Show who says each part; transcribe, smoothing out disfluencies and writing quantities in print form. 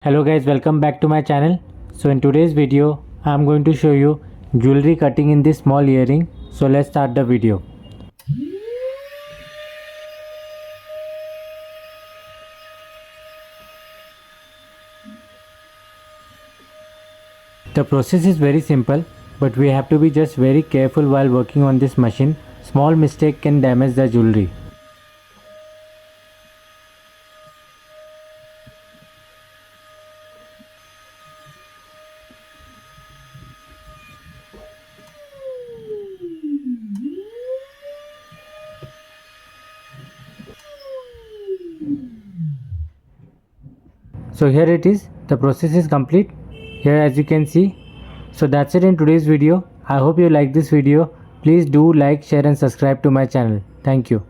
Speaker 1: Hello guys, welcome back to my channel. So in today's video I am going to show you jewelry cutting in this small earring. So let's start the video. The process is very simple, but we have to be just very careful while working on this machine. Small mistake can damage the jewelry. So here it is, the process is complete here as you can see. So that's it in today's video. I hope you like this video. Please do like, share and subscribe to my channel. Thank you.